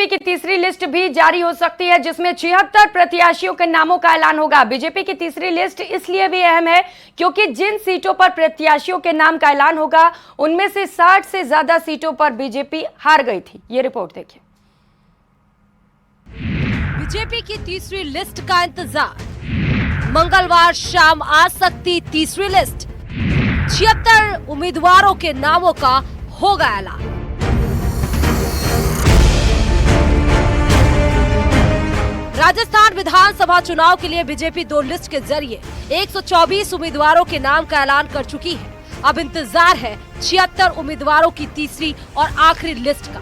BJP की तीसरी list भी जारी हो सकती है, जिसमें 76 प्रत्याशियों के नामों का ऐलान होगा। बीजेपी की तीसरी लिस्ट इसलिए भी अहम है क्योंकि जिन सीटों पर प्रत्याशियों के नाम का ऐलान होगा, उनमें से 60 से ज्यादा सीटों पर बीजेपी हार गई थी। ये रिपोर्ट देखिए। बीजेपी की तीसरी लिस्ट का इंतजार। मंगलवार शाम आ सकती तीसरी लिस्ट। 76 उम्मीदवारों के नामों का होगा ऐलान। राजस्थान विधानसभा चुनाव के लिए बीजेपी 2 लिस्ट के जरिए 124 उम्मीदवारों के नाम का ऐलान कर चुकी है। अब इंतजार है 76 उम्मीदवारों की तीसरी और आखिरी लिस्ट का।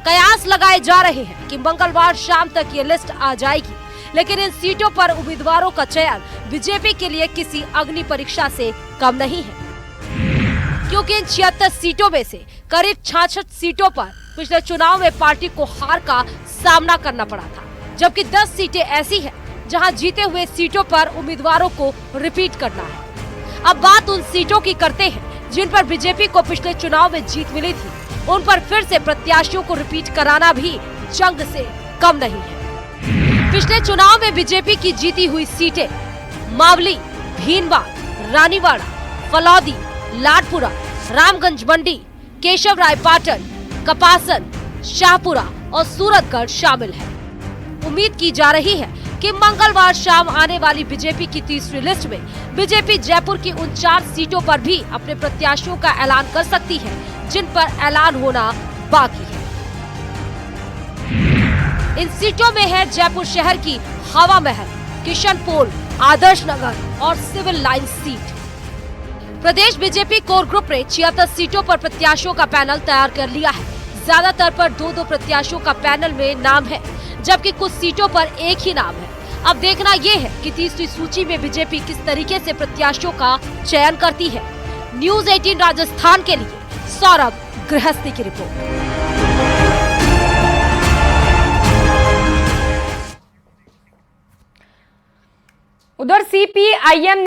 कयास लगाए जा रहे हैं कि मंगलवार शाम तक ये लिस्ट आ जाएगी, लेकिन इन सीटों पर उम्मीदवारों का चयन बीजेपी के लिए किसी अग्नि परीक्षा से कम नहीं है, क्योंकि इन 76 सीटों में से करीब 66 सीटों पर पिछले चुनाव में पार्टी को हार का सामना करना पड़ा था, जबकि 10 सीटें ऐसी हैं जहां जीते हुए सीटों पर उम्मीदवारों को रिपीट करना है। अब बात उन सीटों की करते हैं जिन पर बीजेपी को पिछले चुनाव में जीत मिली थी। उन पर फिर से प्रत्याशियों को रिपीट कराना भी जंग से कम नहीं है। पिछले चुनाव में बीजेपी की जीती हुई सीटें मावली, भीनबाद, रानीवाड़ा, फलौदी, लाडपुरा, रामगंज मंडी, केशव राय पाटन, कपासन, शाहपुरा और सूरतगढ़ शामिल है। उम्मीद की जा रही है कि मंगलवार शाम आने वाली बीजेपी की तीसरी लिस्ट में बीजेपी जयपुर की उन 4 सीटों पर भी अपने प्रत्याशियों का ऐलान कर सकती है, जिन पर ऐलान होना बाकी है। इन सीटों में है जयपुर शहर की हवा महल, किशनपोल, आदर्श नगर और सिविल लाइन सीट। प्रदेश बीजेपी कोर ग्रुप ने 76 सीटों पर प्रत्याशियों का पैनल तैयार कर लिया है। ज्यादातर पर 2-2 प्रत्याशियों का पैनल में नाम है, जबकि कुछ सीटों पर एक ही नाम है। अब देखना ये है कि तीसरी सूची में बीजेपी किस तरीके से प्रत्याशियों का चयन करती है। न्यूज़ 18 राजस्थान के लिए सौरभ गृहस्थी की रिपोर्ट। उधर सीपीआईएम